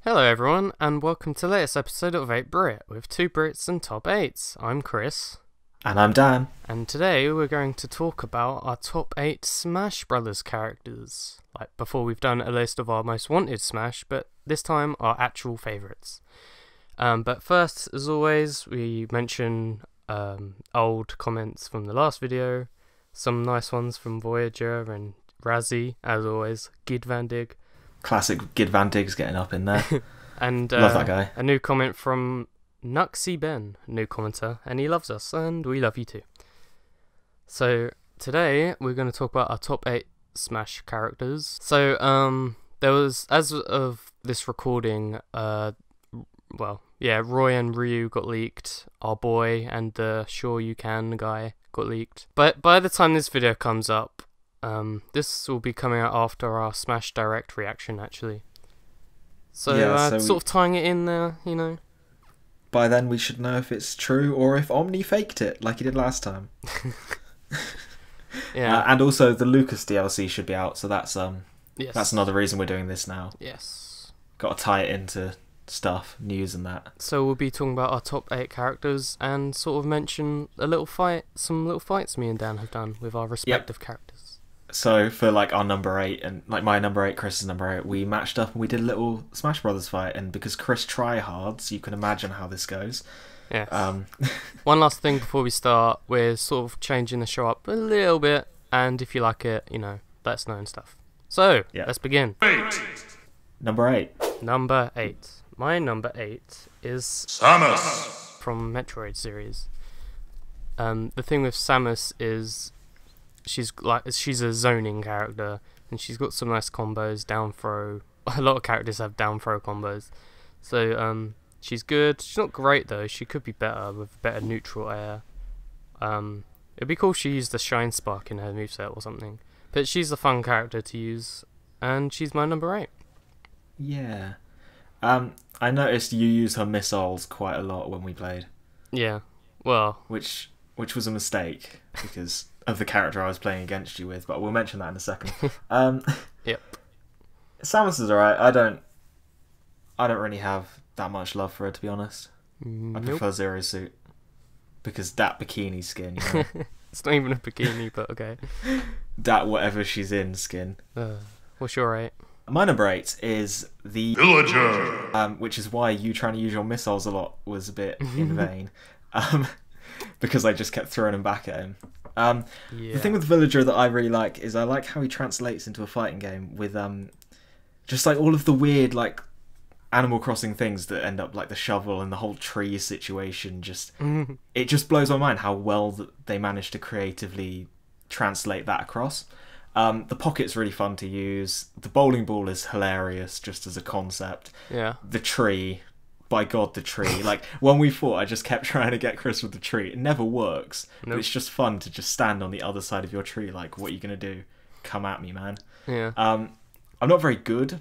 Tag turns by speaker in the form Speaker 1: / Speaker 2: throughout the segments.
Speaker 1: Hello everyone, and welcome to the latest episode of 8 Brit, with 2 Brits and top 8s. I'm Chris.
Speaker 2: And I'm Dan.
Speaker 1: And today we're going to talk about our top 8 Smash Brothers characters. Like before, we've done a list of our most wanted Smash, but this time our actual favourites. But first, as always, we mention old comments from the last video, some nice ones from Voyager and Razzie, as always, Gid Van Dig.
Speaker 2: Classic Gid Van Dig's getting up in there.
Speaker 1: And
Speaker 2: love that guy.
Speaker 1: A new comment from Nuxie Ben, new commenter, and he loves us, and we love you too. So today we're going to talk about our top 8 Smash characters. So there was, as of this recording, Roy and Ryu got leaked. Our boy and the Sure You Can guy got leaked. But by the time this video comes up, this will be coming out after our Smash Direct reaction, actually. So, sort of tying it in there, you know.
Speaker 2: By then we should know if it's true or if Omni faked it, like he did last time.
Speaker 1: Yeah.
Speaker 2: And also the Lucas DLC should be out, so that's
Speaker 1: yes.
Speaker 2: That's another reason we're doing this now.
Speaker 1: Yes.
Speaker 2: Got to tie it into stuff, news and that.
Speaker 1: So we'll be talking about our top 8 characters and sort of mention some little fights me and Dan have done with our respective characters.
Speaker 2: So for like our number 8 and like my number 8, Chris's number 8, we matched up and we did a little Smash Brothers fight, and because Chris tryhards, you can imagine how this goes.
Speaker 1: Yes. One last thing before we start, we're sort of changing the show up a little bit, and if you like it, you know, let us know and stuff. So, Let's begin.
Speaker 2: Number 8.
Speaker 1: Number 8. My number 8 is
Speaker 3: Samus
Speaker 1: from Metroid series. The thing with Samus is she's a zoning character, and she's got some nice combos, down throw. A lot of characters have down throw combos. So she's good. She's not great though. She could be better with better neutral air. It'd be cool if she used the Shine Spark in her moveset or something. But she's a fun character to use, and she's my number 8.
Speaker 2: Yeah. I noticed you used her missiles quite a lot when we played.
Speaker 1: Yeah. Well,
Speaker 2: which was a mistake because of the character I was playing against you with, but we'll mention that in a second.
Speaker 1: Yep.
Speaker 2: Samus is alright. I don't really have that much love for her, to be honest. I prefer Zero Suit because that bikini skin, you know.
Speaker 1: It's not even a bikini, but okay.
Speaker 2: That whatever she's in skin.
Speaker 1: What's your 8?
Speaker 2: My number 8 is the
Speaker 3: Villager,
Speaker 2: which is why you trying to use your missiles a lot was a bit in vain. Because I just kept throwing them back at him. The thing with Villager that I really like is I like how he translates into a fighting game with just like all of the weird like Animal Crossing things that end up like the shovel and the whole tree situation. It just blows my mind how well that they managed to creatively translate that across. The pocket's really fun to use. The bowling ball is hilarious just as a concept.
Speaker 1: Yeah.
Speaker 2: The tree. By God, the tree. Like, when we fought, I just kept trying to get Chris with the tree. It never works. Nope. But it's just fun to just stand on the other side of your tree. Like, what are you going to do? Come at me, man.
Speaker 1: Yeah.
Speaker 2: I'm not very good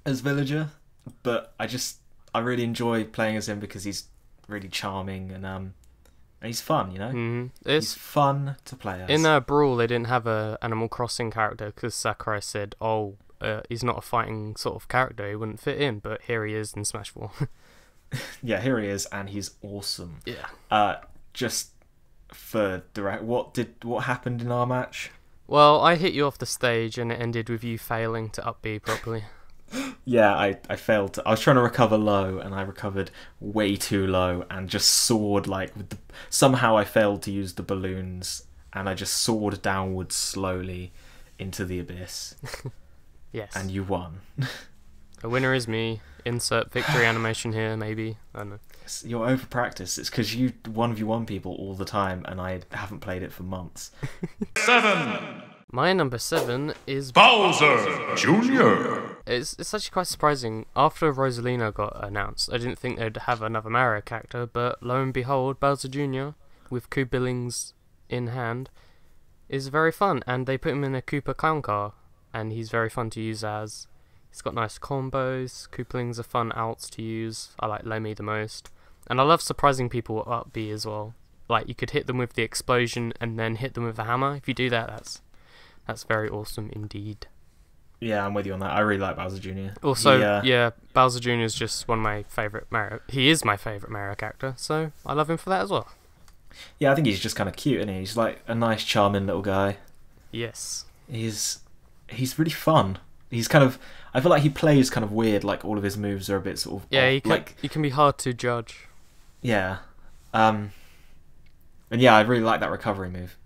Speaker 2: as Villager, but I really enjoy playing as him because he's really charming and he's fun, you know?
Speaker 1: Mm-hmm.
Speaker 2: He's fun to play as.
Speaker 1: In Brawl, they didn't have a Animal Crossing character because Sakurai said, he's not a fighting sort of character, he wouldn't fit in, but here he is in Smash 4.
Speaker 2: Yeah, here he is, and he's awesome.
Speaker 1: Yeah.
Speaker 2: Just for direct, what happened in our match?
Speaker 1: Well, I hit you off the stage, and it ended with you failing to up B properly.
Speaker 2: Yeah, I failed to. I was trying to recover low, and I recovered way too low, and just soared like somehow I failed to use the balloons, and I just soared downwards slowly into the abyss.
Speaker 1: Yes.
Speaker 2: And you won.
Speaker 1: The winner is me. Insert victory animation here, maybe. I don't know.
Speaker 2: You're over practice. It's because you 1v1 people all the time, and I haven't played it for months.
Speaker 3: 7.
Speaker 1: My number 7 is
Speaker 3: Bowser Jr.
Speaker 1: It's actually quite surprising. After Rosalina got announced, I didn't think they'd have another Mario character, but lo and behold, Bowser Jr. with Koopa Billings in hand is very fun, and they put him in a Koopa clown car, and he's very fun to use as. He's got nice combos. Koopalings are fun outs to use. I like Lemmy the most. And I love surprising people with up B as well. Like, you could hit them with the explosion and then hit them with the hammer. If you do that, that's very awesome indeed.
Speaker 2: Yeah, I'm with you on that. I really like Bowser Jr.
Speaker 1: Also, yeah, Bowser Jr. is just one of my favourite Mario. He is my favourite Mario character, so I love him for that as well.
Speaker 2: Yeah, I think he's just kind of cute, isn't he? He's like a nice, charming little guy.
Speaker 1: Yes.
Speaker 2: He's really fun. He's kind of... I feel like he plays kind of weird, like all of his moves are a bit sort of...
Speaker 1: Yeah,
Speaker 2: off,
Speaker 1: he can be hard to judge.
Speaker 2: Yeah. And yeah, I really like that recovery move.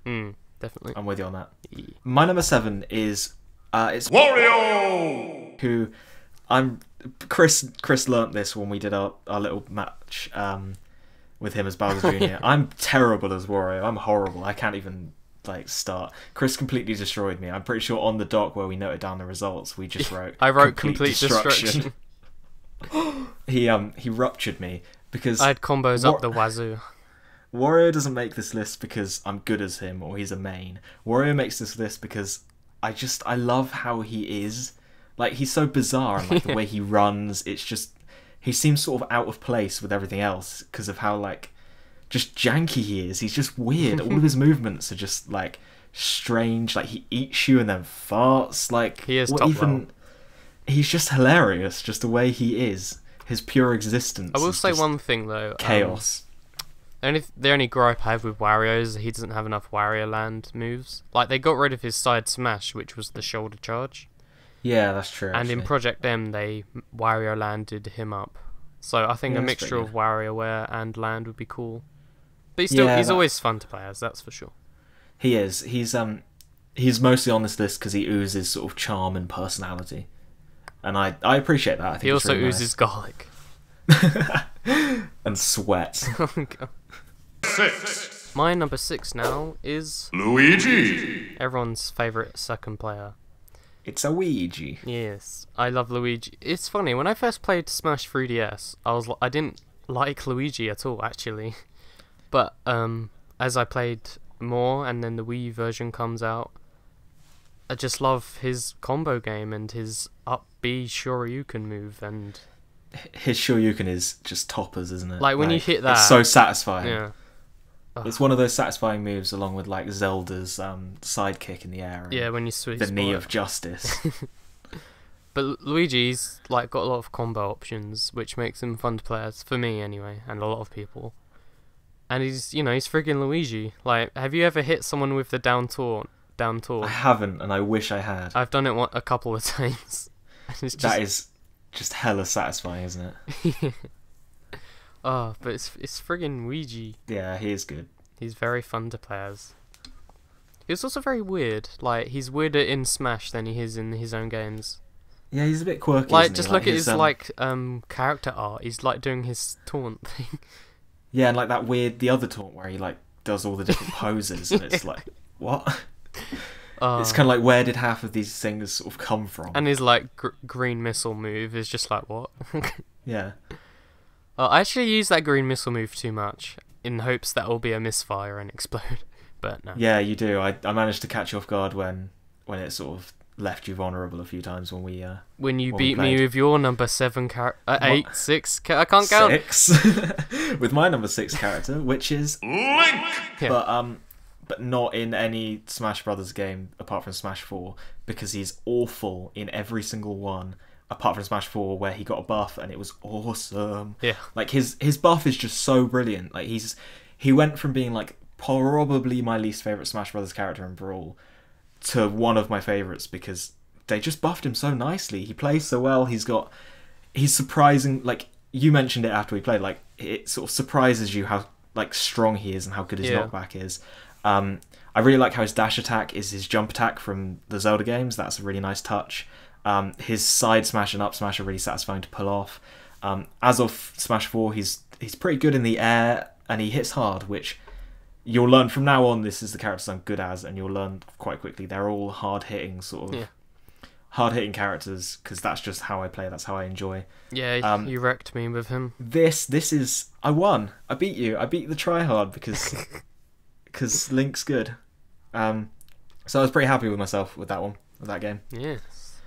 Speaker 1: Definitely.
Speaker 2: I'm with you on that.
Speaker 1: Yeah.
Speaker 2: My number 7 is... it's
Speaker 3: Wario!
Speaker 2: Who... Chris learnt this when we did our little match with him as Bowser Jr. I'm terrible as Wario. I'm horrible. I can't even... start. Chris completely destroyed me. I'm pretty sure on the doc where we noted down the results, we just wrote
Speaker 1: I wrote complete destruction.
Speaker 2: He ruptured me because
Speaker 1: I had combos up the wazoo.
Speaker 2: Wario doesn't make this list because I'm good as him or he's a main. Wario makes this list because I love how he is. Like, he's so bizarre, and like the way he runs, it's just he seems sort of out of place with everything else because of how just janky he is. He's just weird. All of his movements are just strange. Like, he eats you and then farts. Like,
Speaker 1: he is top level.
Speaker 2: He's just hilarious. Just the way he is. His pure existence.
Speaker 1: I will say one thing though.
Speaker 2: Chaos.
Speaker 1: The only gripe I have with Wario is he doesn't have enough Wario Land moves. Like, they got rid of his side smash, which was the shoulder charge.
Speaker 2: Yeah, that's true.
Speaker 1: And in Project M, they Wario Landed him up. So I think a mixture of WarioWare and Land would be cool. But he's always fun to play as, that's for sure.
Speaker 2: He is. He's mostly on this list because he oozes sort of charm and personality, and I appreciate that. I think
Speaker 1: he also
Speaker 2: really
Speaker 1: oozes garlic
Speaker 2: and sweat.
Speaker 1: Oh my god.
Speaker 3: 6.
Speaker 1: My number 6 now is
Speaker 3: Luigi.
Speaker 1: everyone's favourite second player.
Speaker 2: It's a Luigi.
Speaker 1: Yes, I love Luigi. It's funny, when I first played Smash 3DS, I didn't like Luigi at all, actually. But as I played more, and then the Wii version comes out, I just love his combo game and his up B Shoryuken move, and
Speaker 2: his Shoryuken is just toppers, isn't it?
Speaker 1: Like when you hit that,
Speaker 2: it's so satisfying.
Speaker 1: Yeah,
Speaker 2: it's one of those satisfying moves, along with like Zelda's sidekick in the air.
Speaker 1: Yeah, when you switch
Speaker 2: the knee of justice.
Speaker 1: But Luigi's got a lot of combo options, which makes him fun to play as, for me anyway, and a lot of people. And he's friggin' Luigi. Like, have you ever hit someone with the down taunt?
Speaker 2: I haven't, and I wish I had.
Speaker 1: I've done it a couple of times.
Speaker 2: That is just hella satisfying, isn't it?
Speaker 1: Oh, but it's friggin' Luigi.
Speaker 2: Yeah, he is good.
Speaker 1: He's very fun to play as. He's also very weird. Like, he's weirder in Smash than he is in his own games.
Speaker 2: Yeah, he's a bit quirky.
Speaker 1: Like, just look at his character art. He's like doing his taunt thing.
Speaker 2: Yeah, and like that the other taunt where he does all the different poses, and it's like, what? It's kind of like, where did half of these things sort of come from?
Speaker 1: And his green missile move is just like, what?
Speaker 2: Yeah.
Speaker 1: I actually use that green missile move too much, in hopes that will be a misfire and explode. But no.
Speaker 2: Yeah, you do. I managed to catch you off guard when it sort of left you vulnerable a few times when
Speaker 1: you beat me with your number 7 8 6 I can't count
Speaker 2: 6 with my number 6 character, which is
Speaker 3: Link.
Speaker 1: Yeah.
Speaker 2: But not in any Smash Brothers game apart from Smash 4, because he's awful in every single one apart from Smash 4, where he got a buff and it was awesome.
Speaker 1: Yeah,
Speaker 2: like his buff is just so brilliant. Like, he went from being like probably my least favorite Smash Brothers character in Brawl to one of my favorites, because they just buffed him so nicely. He plays so well. He's surprising. Like, you mentioned it after we played, like, it sort of surprises you how strong he is and how good his knockback is. I really like how his dash attack is his jump attack from the Zelda games. That's a really nice touch. His side smash and up smash are really satisfying to pull off. As of Smash 4, he's pretty good in the air, and he hits hard, which you'll learn from now on. This is the characters I'm good as, and you'll learn quite quickly. They're all hard-hitting hard-hitting characters, because that's just how I play. That's how I enjoy.
Speaker 1: Yeah, you wrecked me with him.
Speaker 2: This is... I won. I beat you. I beat the tryhard because Link's good. So I was pretty happy with myself with that game.
Speaker 1: Yes.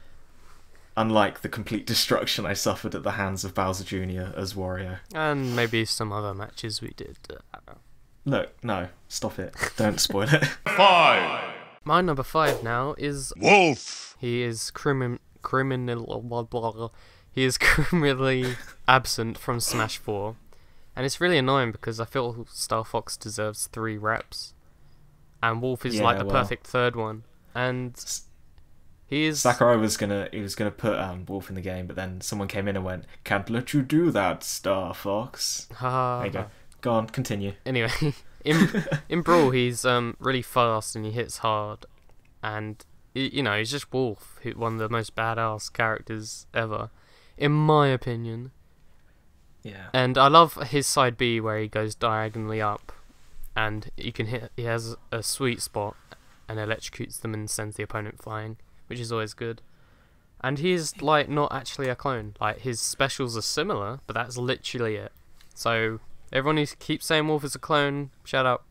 Speaker 2: Unlike the complete destruction I suffered at the hands of Bowser Jr. as Wario.
Speaker 1: And maybe some other matches we did. I don't know.
Speaker 2: Look, no, stop it. Don't spoil it.
Speaker 3: 5.
Speaker 1: My number 5 now is
Speaker 3: Wolf.
Speaker 1: He is criminally he is criminally absent from Smash 4. And it's really annoying because I feel Star Fox deserves 3 reps. And Wolf is like the perfect third one. And he is...
Speaker 2: Sakurai was gonna put Wolf in the game, but then someone came in and went, "Can't let you do that, Star Fox." There you go. Go on, continue.
Speaker 1: Anyway, in Brawl, he's really fast and he hits hard. And, you know, he's just Wolf, one of the most badass characters ever, in my opinion.
Speaker 2: Yeah.
Speaker 1: And I love his side B where he goes diagonally up, and he has a sweet spot, and electrocutes them and sends the opponent flying, which is always good. And he's like not actually a clone. Like his specials are similar, but that's literally it. So everyone who keeps saying Wolf is a clone, shut up.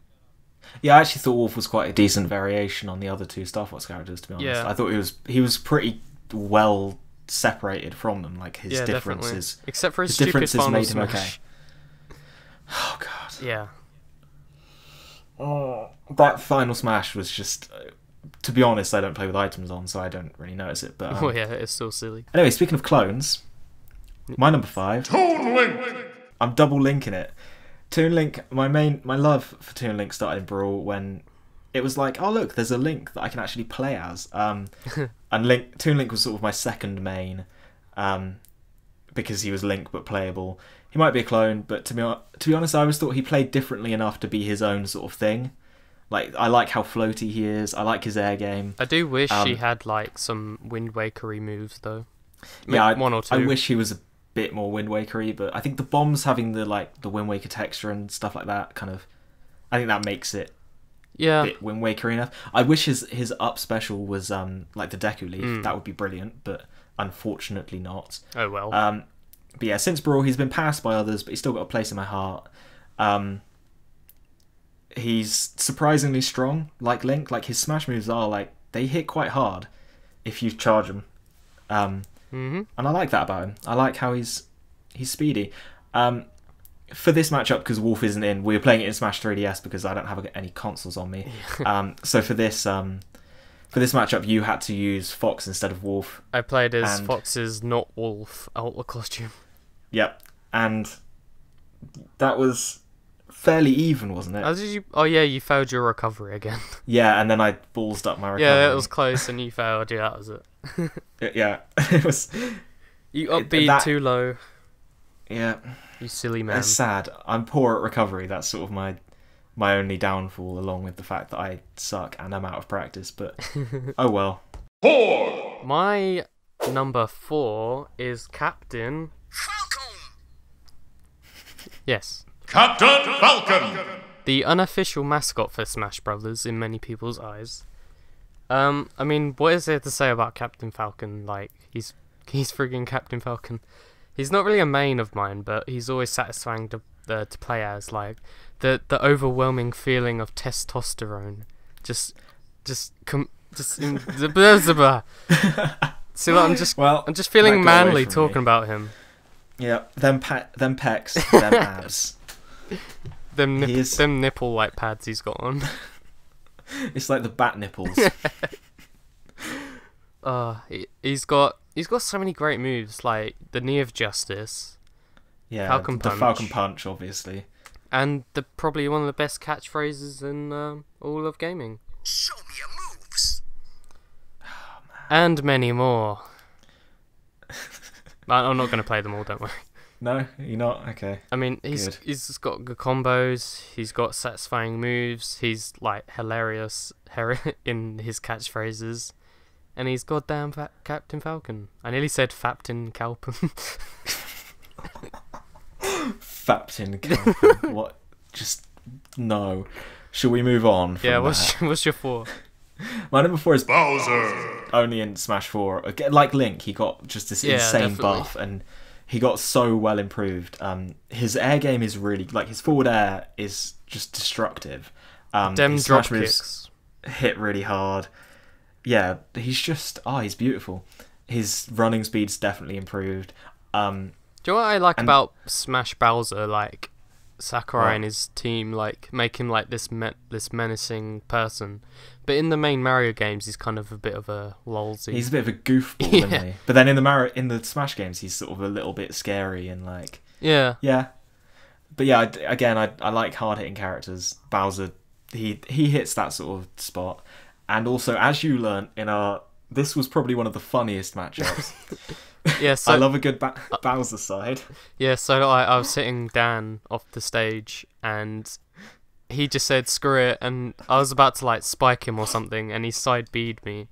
Speaker 2: Yeah, I actually thought Wolf was quite a decent variation on the other 2 Star Fox characters, to be honest.
Speaker 1: Yeah.
Speaker 2: I thought he was pretty well separated from them, like his differences.
Speaker 1: Definitely. Except for his stupid final
Speaker 2: made him
Speaker 1: smash.
Speaker 2: okay. Oh god.
Speaker 1: Yeah.
Speaker 2: Oh, that final smash was just. To be honest, I don't play with items on, so I don't really notice it. But
Speaker 1: oh yeah, it's still silly.
Speaker 2: Anyway, speaking of clones, my number 5.
Speaker 3: Toon Link.
Speaker 2: I'm double linking it. Toon Link. My love for Toon Link started in Brawl when it was like, oh look, there's a Link that I can actually play as. And Toon Link was sort of my second main, because he was Link but playable. He might be a clone, but to be honest, I always thought he played differently enough to be his own sort of thing. Like, I like how floaty he is. I like his air game.
Speaker 1: I do wish he had like some Wind Waker-y moves though.
Speaker 2: Yeah,
Speaker 1: one or two.
Speaker 2: I wish he was a bit more Wind Waker-y, but I think the bombs having the Wind Waker texture and stuff like that I think that makes it a bit Wind Waker enough. I wish his up special was like the Deku Leaf. That would be brilliant, but unfortunately not.
Speaker 1: Oh well.
Speaker 2: But yeah, since Brawl, he's been passed by others, but he's still got a place in my heart. He's surprisingly strong, like Link. Like his smash moves are they hit quite hard if you charge them. And I like that about him. I like how he's speedy. For this matchup, because Wolf isn't in, we were playing it in Smash 3DS because I don't have any consoles on me. So for this matchup, you had to use Fox instead of Wolf.
Speaker 1: I played as Fox's not Wolf Ultra costume.
Speaker 2: Yep, and that was fairly even, wasn't it?
Speaker 1: How did you? Oh yeah, you failed your recovery again.
Speaker 2: Yeah, and then I ballsed up my recovery.
Speaker 1: Yeah, it was close, and you failed. Yeah, that was it.
Speaker 2: Yeah, it was.
Speaker 1: You upbeat too low.
Speaker 2: Yeah.
Speaker 1: You silly man.
Speaker 2: It's sad. I'm poor at recovery. That's sort of my only downfall, along with the fact that I suck and I'm out of practice. But oh well.
Speaker 3: 4.
Speaker 1: My number 4 is Captain
Speaker 4: Falcon.
Speaker 1: Yes.
Speaker 3: Captain Falcon.
Speaker 1: The unofficial mascot for Smash Brothers in many people's eyes. I mean, what is there to say about Captain Falcon? Like, he's friggin' Captain Falcon. He's not really a main of mine, but he's always satisfying to play as. Like the overwhelming feeling of testosterone, just in the See, like, I'm just feeling manly talking about him.
Speaker 2: Yeah, them pecs, them abs,
Speaker 1: them nipple like pads he's got on.
Speaker 2: It's like the bat nipples.
Speaker 1: He's got so many great moves, like the Knee of Justice,
Speaker 2: Falcon Punch, obviously,
Speaker 1: and probably one of the best catchphrases in all of gaming.
Speaker 4: Show me your moves.
Speaker 2: Oh, man.
Speaker 1: And many more. I'm not going to play them all, don't worry.
Speaker 2: No, you're not? Okay.
Speaker 1: I mean, he's got good combos, he's got satisfying moves, he's like hilarious in his catchphrases, and he's goddamn Captain Falcon. I nearly said Faptin Calpin.
Speaker 2: Faptin Calpin. What? Just no. Shall we move on?
Speaker 1: Yeah, what's your 4?
Speaker 2: My number 4 is
Speaker 3: Bowser.
Speaker 2: Only in Smash 4. Again, like Link, he got just this insane buff, and he got so well improved. His air game is really, like, his forward air is just destructive. His
Speaker 1: drop
Speaker 2: smash moves hit really hard. Yeah, he's beautiful. His running speed's definitely improved.
Speaker 1: Do you know what I like about Smash Bowser? Like, Sakurai
Speaker 2: What?
Speaker 1: and his team like make him like this menacing person, but in the main Mario games he's kind of a bit of a lolsy.
Speaker 2: He's a bit of a goofball,
Speaker 1: Yeah.
Speaker 2: isn't he? But then in the Smash games, he's sort of a little bit scary and like
Speaker 1: Yeah.
Speaker 2: yeah. But yeah, I like hard hitting characters. Bowser, he hits that sort of spot, and also as you learnt in our, this was probably one of the funniest matchups.
Speaker 1: Yeah, so
Speaker 2: I love a good Bowser side.
Speaker 1: yeah, so I was hitting Dan off the stage, and he just said screw it, and I was about to like spike him or something, and he side B'd me,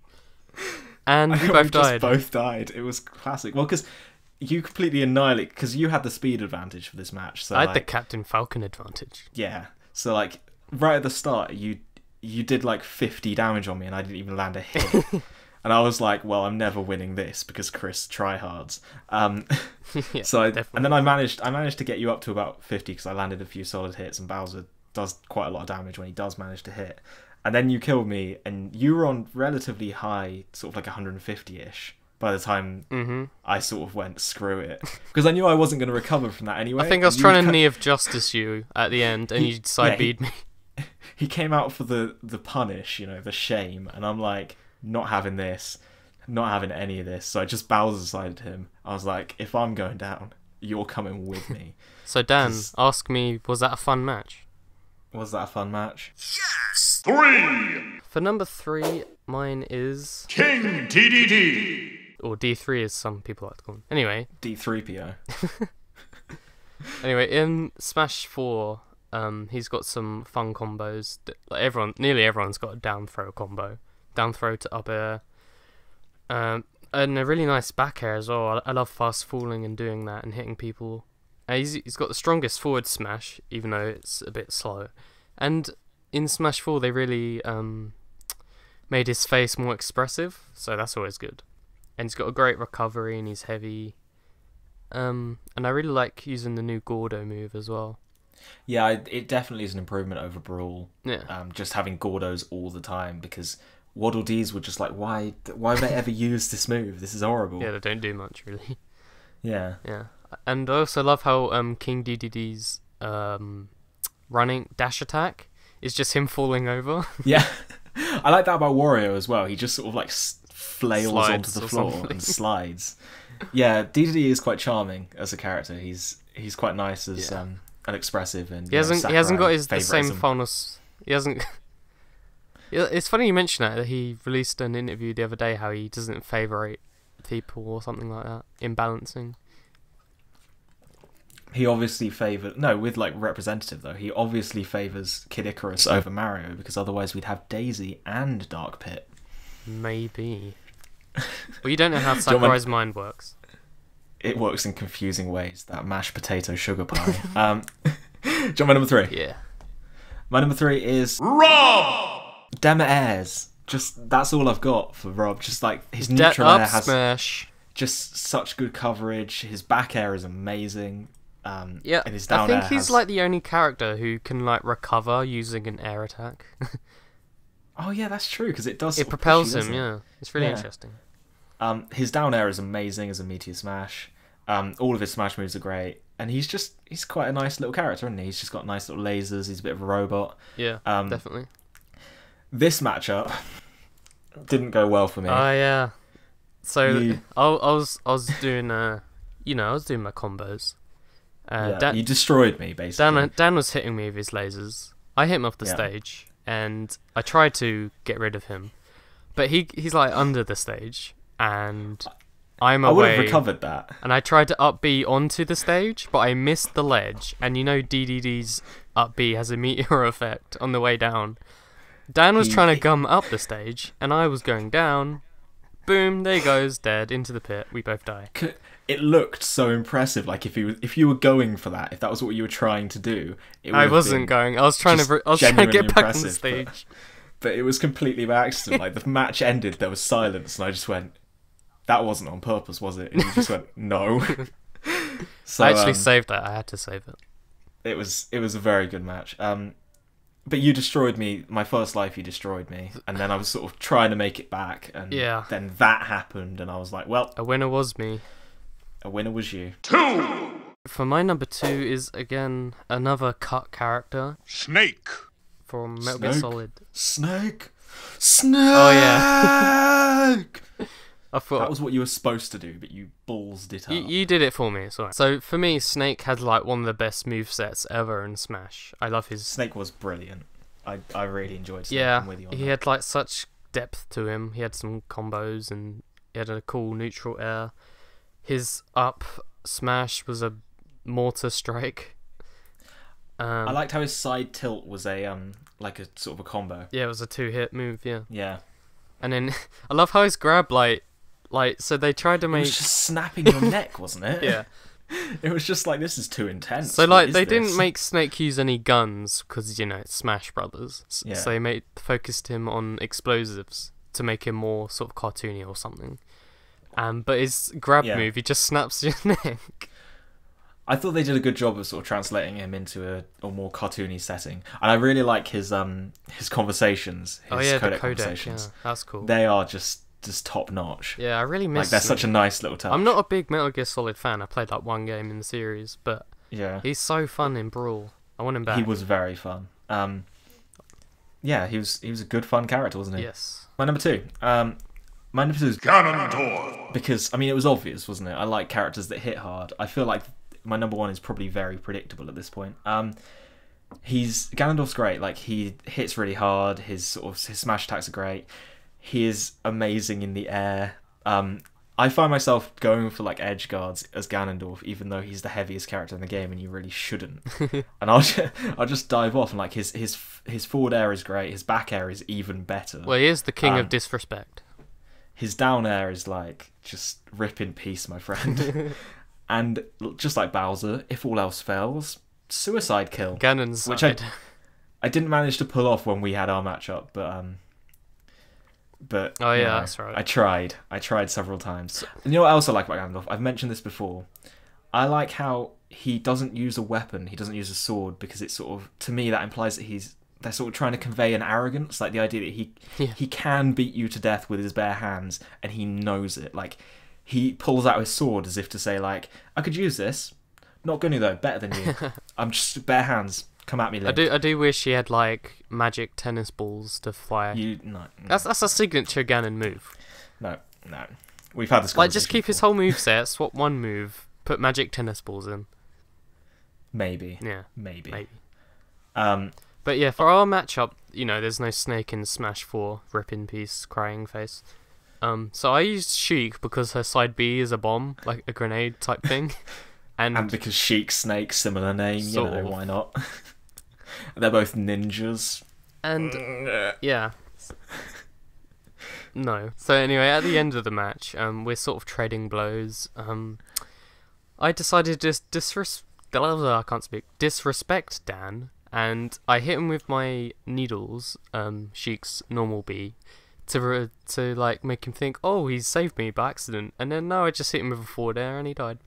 Speaker 1: and we both died.
Speaker 2: Both died. It was classic. Well, because you completely annihilate, because you had the speed advantage for this match. So
Speaker 1: I had the
Speaker 2: like,
Speaker 1: Captain Falcon advantage.
Speaker 2: yeah. So like right at the start, you did like 50 damage on me, and I didn't even land a hit. And I was like, well, I'm never winning this because Chris tryhards.
Speaker 1: Yeah,
Speaker 2: So
Speaker 1: definitely.
Speaker 2: and then I managed to get you up to about 50 because I landed a few solid hits, and Bowser does quite a lot of damage when he does manage to hit. And then you killed me, and you were on relatively high, sort of like 150-ish. By the time I sort of went, screw it, because I knew I wasn't going to recover from that anyway.
Speaker 1: I think I was
Speaker 2: And
Speaker 1: trying to knee of justice you at the end, and
Speaker 2: He-
Speaker 1: you side
Speaker 2: yeah,
Speaker 1: B'd me.
Speaker 2: He came out for the punish, the shame, and I'm like, not having this, not having any of this. So I just Bowser sided him. I was like, if I'm going down, you're coming with me.
Speaker 1: So Dan,
Speaker 2: 'Cause-
Speaker 1: ask me, was that a fun match?
Speaker 2: Was that a fun match?
Speaker 4: Yes!
Speaker 3: 3.
Speaker 1: For number 3, mine is,
Speaker 3: King Dede.
Speaker 1: or D3 as some people like to call him.
Speaker 2: D3PO.
Speaker 1: Anyway, in Smash 4, he's got some fun combos. Like nearly everyone's got a down throw combo. Down throw to up air. And a really nice back air as well. I love fast falling and doing that and hitting people. He's got the strongest forward smash, even though it's a bit slow. And in Smash 4, they really made his face more expressive, so that's always good. And he's got a great recovery, and he's heavy. And I really like using the new Gordo move as well.
Speaker 2: Yeah, it definitely is an improvement over Brawl.
Speaker 1: Yeah.
Speaker 2: Just having Gordos all the time, because Waddle Dees were just like, why would they ever use this move? This is horrible.
Speaker 1: Yeah, they don't do much, really.
Speaker 2: Yeah.
Speaker 1: Yeah. And I also love how King Dede's running dash attack is just him falling over.
Speaker 2: Yeah. I like that about Wario as well. He just sort of like flails
Speaker 1: Slides
Speaker 2: onto the
Speaker 1: or
Speaker 2: floor
Speaker 1: something.
Speaker 2: and slides. Yeah, Dede is quite charming as a character. He's quite nice as and expressive, and
Speaker 1: He hasn't got the same
Speaker 2: favoritism.
Speaker 1: funness. He hasn't. Yeah, it's funny you mention that he released an interview the other day how he doesn't favourite people or something like that. Imbalancing.
Speaker 2: He obviously with like representative though. He obviously favors Kid Icarus over Mario, because otherwise we'd have Daisy and Dark Pit.
Speaker 1: Maybe. Well, you don't know how
Speaker 2: you want my-
Speaker 1: Sakurai's mind works.
Speaker 2: It works in confusing ways. That mashed potato sugar pie. Do you want my number 3?
Speaker 1: Yeah.
Speaker 2: My number 3 is
Speaker 3: Rob.
Speaker 2: Dema Airs. Just that's all I've got for Rob. Just like his
Speaker 1: Dead
Speaker 2: neutral air
Speaker 1: up
Speaker 2: has
Speaker 1: smash.
Speaker 2: just such good coverage. His back air is amazing.
Speaker 1: Yeah,
Speaker 2: and his
Speaker 1: I
Speaker 2: down
Speaker 1: think
Speaker 2: air
Speaker 1: he's
Speaker 2: has...
Speaker 1: like the only character who can like recover using an air attack.
Speaker 2: Oh yeah, that's true, because it does.
Speaker 1: It
Speaker 2: sort of
Speaker 1: propels
Speaker 2: push you,
Speaker 1: him,
Speaker 2: doesn't it?
Speaker 1: yeah. It's really
Speaker 2: Yeah.
Speaker 1: interesting.
Speaker 2: His down air is amazing as a meteor smash. All of his smash moves are great, and he's quite a nice little character, isn't he? He's just got nice little lasers. He's a bit of a robot.
Speaker 1: Yeah, definitely.
Speaker 2: This matchup didn't go well for me.
Speaker 1: Oh yeah. So
Speaker 2: You-
Speaker 1: I was doing I was doing my combos.
Speaker 2: Yeah, you destroyed me basically.
Speaker 1: Dan was hitting me with his lasers. I hit him off the
Speaker 2: Yeah.
Speaker 1: stage, and I tried to get rid of him, but he's like under the stage, and I'm
Speaker 2: I would
Speaker 1: away.
Speaker 2: have recovered that.
Speaker 1: And I tried to up B onto the stage, but I missed the ledge. And you know DDD's up B has a meteor effect on the way down. Dan was trying to gum up the stage, and I was going down. Boom, there he goes, dead, into the pit. We both die.
Speaker 2: It looked so impressive. Like if you were going for that, if that was what you were trying to do, it would
Speaker 1: I
Speaker 2: have
Speaker 1: wasn't
Speaker 2: been
Speaker 1: going. I was trying
Speaker 2: just
Speaker 1: to
Speaker 2: genuinely
Speaker 1: get back on the
Speaker 2: impressive,
Speaker 1: stage.
Speaker 2: But it was completely by accident. Like the match ended, there was silence, and I just went, "That wasn't on purpose, was it?" And you just went, "No." So
Speaker 1: I actually saved that. I had to save it.
Speaker 2: it was a very good match. But you destroyed me. My first life, you destroyed me, and then I was sort of trying to make it back, and
Speaker 1: Yeah.
Speaker 2: then that happened, and I was like, "Well,
Speaker 1: A winner was me.
Speaker 2: a winner was you."
Speaker 3: 2.
Speaker 1: For my number 2 is again another cut character
Speaker 3: Snake.
Speaker 1: from Metal Gear
Speaker 2: Snake.
Speaker 1: Solid.
Speaker 2: Snake.
Speaker 1: Oh yeah. I thought
Speaker 2: That was what you were supposed to do, but you ballsed it up.
Speaker 1: you did it for me. It's alright. So for me, Snake had like one of the best movesets ever in Smash. I love his.
Speaker 2: Snake was brilliant. I really enjoyed Snake.
Speaker 1: Yeah,
Speaker 2: I'm with you on
Speaker 1: he
Speaker 2: that.
Speaker 1: had like such depth to him. He had some combos and he had a cool neutral air. His up smash was a mortar strike.
Speaker 2: I liked how his side tilt was a like a sort of a combo.
Speaker 1: Yeah, it was a 2-hit move. Yeah,
Speaker 2: Yeah.
Speaker 1: and then I love how his grab like so they tried to
Speaker 2: It
Speaker 1: make
Speaker 2: was just snapping your neck, wasn't it?
Speaker 1: yeah.
Speaker 2: It was just like, this is too intense.
Speaker 1: So
Speaker 2: What
Speaker 1: like
Speaker 2: is
Speaker 1: they
Speaker 2: this?
Speaker 1: didn't make Snake use any guns because it's Smash Brothers.
Speaker 2: Yeah.
Speaker 1: So they focused him on explosives to make him more sort of cartoony or something. But his grab
Speaker 2: Yeah.
Speaker 1: move, he just snaps your neck.
Speaker 2: I thought they did a good job of sort of translating him into a more cartoony setting, and I really like his conversations. His
Speaker 1: Oh yeah, the
Speaker 2: codec
Speaker 1: codec.
Speaker 2: conversations.
Speaker 1: Yeah, that's cool.
Speaker 2: They are just top notch.
Speaker 1: Yeah, I really miss.
Speaker 2: Like, they're such a
Speaker 1: Snake.
Speaker 2: nice little touch.
Speaker 1: I'm not a big Metal Gear Solid fan. I played like one game in the series, but
Speaker 2: Yeah.
Speaker 1: he's so fun in Brawl. I want him back.
Speaker 2: He was very fun. Yeah, he was a good fun character, wasn't he?
Speaker 1: Yes.
Speaker 2: My number 2. My number 2 is
Speaker 3: Ganondorf.
Speaker 2: because, I mean, it was obvious, wasn't it? I like characters that hit hard. I feel like my number 1 is probably very predictable at this point. Ganondorf's great. Like, he hits really hard. His smash attacks are great. He is amazing in the air. I find myself going for like edge guards as Ganondorf, even though he's the heaviest character in the game, and you really shouldn't. And I'll just dive off, and like his forward air is great. His back air is even better.
Speaker 1: Well, he is the king of disrespect.
Speaker 2: His down air is like, just rip in peace, my friend. And just like Bowser, if all else fails, suicide kill.
Speaker 1: Ganon's
Speaker 2: Which
Speaker 1: side.
Speaker 2: I didn't manage to pull off when we had our matchup, but
Speaker 1: Oh,
Speaker 2: you
Speaker 1: yeah,
Speaker 2: know,
Speaker 1: that's right.
Speaker 2: I tried several times. And you know what else I like about Ganondorf? I've mentioned this before. I like how he doesn't use a weapon. He doesn't use a sword, because it's sort of, to me, that implies that they're sort of trying to convey an arrogance, like the idea that he can beat you to death with his bare hands, and he knows it. Like, he pulls out his sword as if to say, like, I could use this. Not gonna though, better than you. I'm just bare hands. Come at me, Link.
Speaker 1: I do wish he had like magic tennis balls to fly.
Speaker 2: No.
Speaker 1: That's a signature Ganon move.
Speaker 2: No. We've had this
Speaker 1: Like,
Speaker 2: conversation
Speaker 1: just keep his
Speaker 2: before.
Speaker 1: whole moveset, swap one move, put magic tennis balls in.
Speaker 2: Maybe.
Speaker 1: Yeah,
Speaker 2: Maybe.
Speaker 1: maybe. But yeah, for our matchup, there's no Snake in Smash 4. Rip in peace, crying face. So I used Sheik because her side B is a bomb, like a grenade type thing.
Speaker 2: And because Sheik, Snake, similar name,
Speaker 1: Sort of.
Speaker 2: why not? They're both ninjas.
Speaker 1: And yeah. No. So anyway, at the end of the match, we're sort of trading blows. I decided to disrespect Dan, and I hit him with my needles, Sheik's normal B, to like make him think, oh, he's saved me by accident, and then no, I just hit him with a forward air and he died.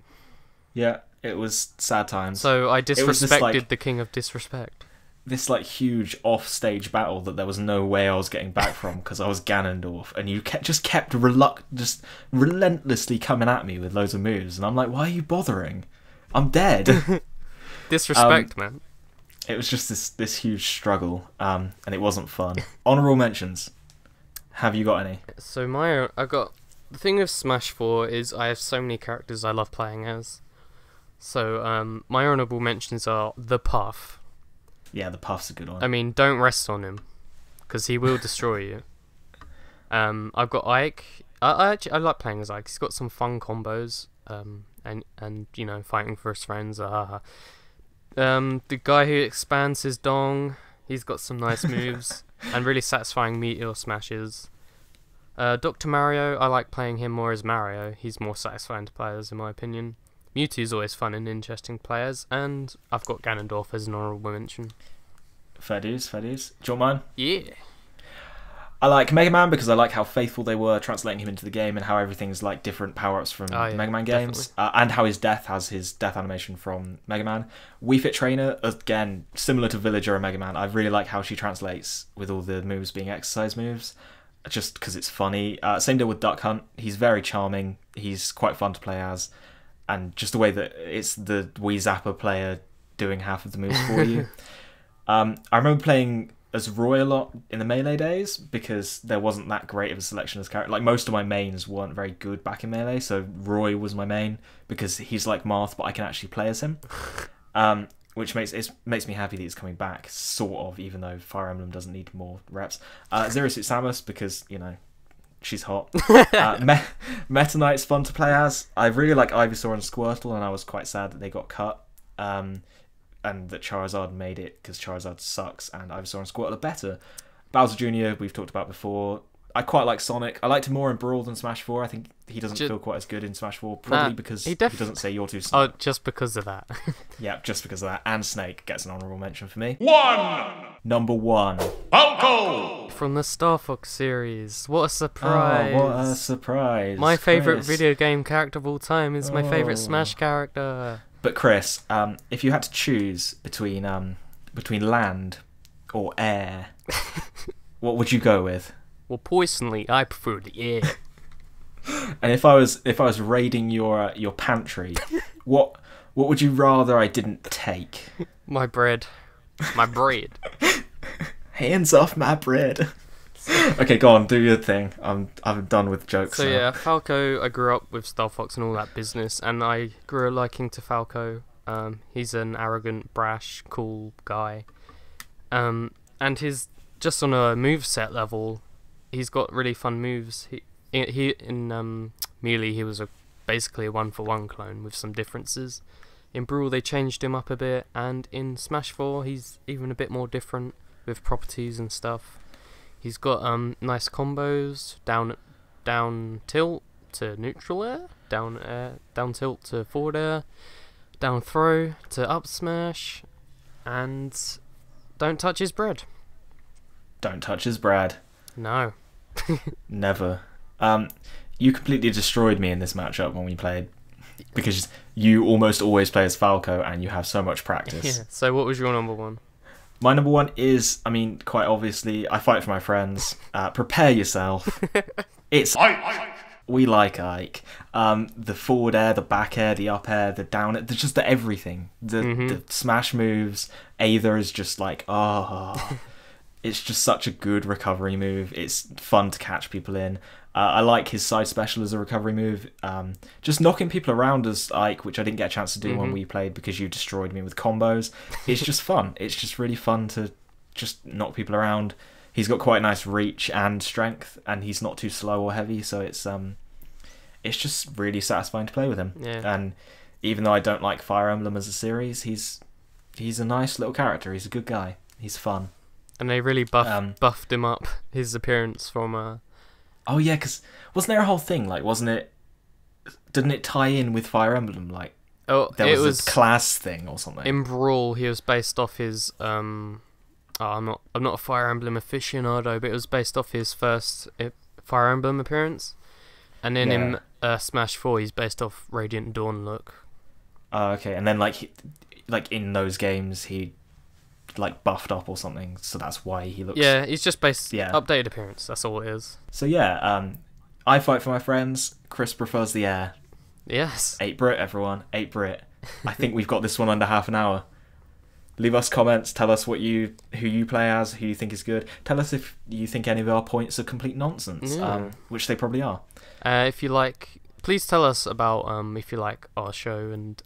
Speaker 2: Yeah, it was sad times.
Speaker 1: So I
Speaker 2: was just,
Speaker 1: disrespected
Speaker 2: like,
Speaker 1: the king of disrespect.
Speaker 2: This like huge off-stage battle that there was no way I was getting back from because I was Ganondorf, and you kept relentlessly coming at me with loads of moves, and I'm like, why are you bothering? I'm dead.
Speaker 1: Disrespect, man.
Speaker 2: It was just this huge struggle, and it wasn't fun. Honourable mentions. Have you got any?
Speaker 1: So the thing with Smash 4 is I have so many characters I love playing as. So my honourable mentions are the Puff.
Speaker 2: Yeah, the Puff's a good one.
Speaker 1: I mean, don't rest on him, because he will destroy you. I've got Ike. I like playing as Ike. He's got some fun combos. And fighting for his friends. The guy who expands his dong. He's got some nice moves and really satisfying meteor smashes. Dr. Mario. I like playing him more as Mario. He's more satisfying to players, in my opinion. Mewtwo's always fun and interesting players, and I've got Ganondorf as an honourable mention.
Speaker 2: Fair dues. Do you want mine?
Speaker 1: Yeah.
Speaker 2: I like Mega Man because I like how faithful they were translating him into the game, and how everything's like different power-ups from the Mega Man games, and how his death has his death animation from Mega Man. Wii Fit Trainer, again, similar to Villager and Mega Man. I really like how she translates with all the moves being exercise moves, just because it's funny. Same deal with Duck Hunt. He's very charming. He's quite fun to play as. and just the way that it's the Wii Zapper player doing half of the moves for you. I remember playing as Roy a lot in the Melee days because there wasn't that great of a selection as character. Like, most of my mains weren't very good back in Melee, so Roy was my main because he's like Marth, but I can actually play as him. Which makes me happy that he's coming back, sort of, even though Fire Emblem doesn't need more reps. Zero Suit Samus, because, you know, she's hot. Meta Knight's fun to play as. I really like Ivysaur and Squirtle, and I was quite sad that they got cut. And that Charizard made it, because Charizard sucks, and Ivysaur and Squirtle are better. Bowser Jr., we've talked about before. I quite like Sonic. I liked him more in Brawl than Smash 4. I think he doesn't feel quite as good in Smash 4, probably because he doesn't say you're too slow.
Speaker 1: Oh, just because of that.
Speaker 2: Yeah, just because of that. And Snake gets an honourable mention for me.
Speaker 3: 1.
Speaker 2: Number 1.
Speaker 3: Falco.
Speaker 1: From the Star Fox series. What a surprise.
Speaker 2: Oh, what a surprise.
Speaker 1: My favourite
Speaker 2: Chris.
Speaker 1: video game character of all time is my favourite Smash character.
Speaker 2: But Chris, if you had to choose between land or air, what would you go with?
Speaker 1: Well, personally, I prefer the air.
Speaker 2: And if I was raiding your pantry, what would you rather I didn't take?
Speaker 1: My bread. My bread.
Speaker 2: Hands off my bread. Okay, go on, do your thing. I'm done with jokes.
Speaker 1: So
Speaker 2: now.
Speaker 1: yeah, Falco, I grew up with Star Fox and all that business, and I grew a liking to Falco. He's an arrogant, brash, cool guy. And he's just on a moveset level. He's got really fun moves. He in Melee he was basically a 1-for-1 clone with some differences. In Brawl they changed him up a bit, and in Smash 4 he's even a bit more different with properties and stuff. He's got nice combos, down tilt to neutral air, down tilt to forward air, down throw to up smash, and don't touch his bread.
Speaker 2: Don't touch his bread.
Speaker 1: No.
Speaker 2: Never. You completely destroyed me in this matchup when we played, because you almost always play as Falco and you have so much practice.
Speaker 1: Yeah. So what was your number 1?
Speaker 2: My number 1 is, I mean, quite obviously, I fight for my friends. Prepare yourself. It's we like Ike. The forward air, the back air, the up air, the down air, just the everything. The smash moves. Aether is just like, it's just such a good recovery move. It's fun to catch people in. I like his side special as a recovery move. Just knocking people around as Ike, which I didn't get a chance to do when we played because you destroyed me with combos. It's just fun. It's just really fun to just knock people around. He's got quite nice reach and strength, and he's not too slow or heavy, so it's just really satisfying to play with him.
Speaker 1: Yeah.
Speaker 2: And even though I don't like Fire Emblem as a series, he's a nice little character. He's a good guy. He's fun.
Speaker 1: And they really buffed him up, his appearance from...
Speaker 2: Oh yeah, because wasn't there a whole thing, like, didn't it tie in with Fire Emblem, like, there was a class thing or something?
Speaker 1: In Brawl, he was based off his, I'm not a Fire Emblem aficionado, but it was based off his first Fire Emblem appearance. And then in Smash 4, he's based off Radiant Dawn look.
Speaker 2: Oh, okay, and then, like in those games, he... like buffed up or something, so that's why he looks...
Speaker 1: Yeah, he's just updated appearance, that's all it is.
Speaker 2: So yeah, I fight for my friends. Chris prefers the air.
Speaker 1: Yes.
Speaker 2: 8-Brit, everyone. 8-Brit. I think we've got this one under half an hour. Leave us comments, tell us who you play as, who you think is good. Tell us if you think any of our points are complete nonsense, which they probably are.
Speaker 1: If you like, please tell us about if you like our show, and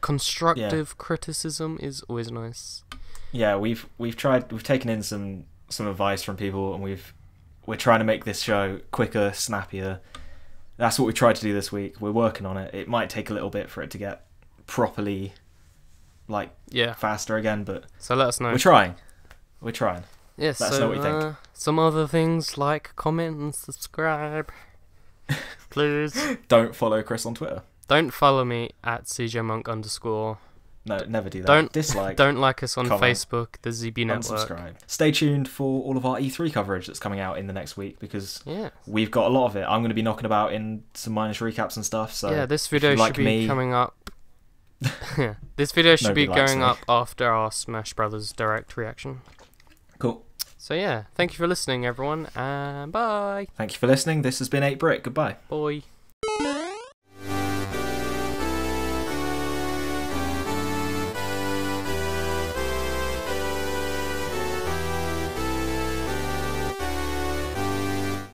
Speaker 1: constructive criticism is always nice.
Speaker 2: Yeah, we've taken in some advice from people, and we're trying to make this show quicker, snappier. That's what we tried to do this week. We're working on it. It might take a little bit for it to get properly faster again, but
Speaker 1: so let us know.
Speaker 2: We're trying.
Speaker 1: Yes,
Speaker 2: let us know what you think.
Speaker 1: Some other things like comment and subscribe. Please.
Speaker 2: Don't follow Chris on Twitter.
Speaker 1: Don't follow me at CJMonk_.
Speaker 2: No, never do that. Dislike.
Speaker 1: Don't like us on
Speaker 2: comment,
Speaker 1: Facebook, the ZB Network.
Speaker 2: Unsubscribe. Stay tuned for all of our E3 coverage that's coming out in the next week, because we've got a lot of it. I'm going to be knocking about in some minus recaps and stuff. So
Speaker 1: yeah, this video should be coming up. This video should be going up after our Smash Brothers Direct reaction.
Speaker 2: Cool.
Speaker 1: So yeah, thank you for listening, everyone, and bye.
Speaker 2: Thank you for listening. This has been 8-Brit. Goodbye.
Speaker 1: Bye.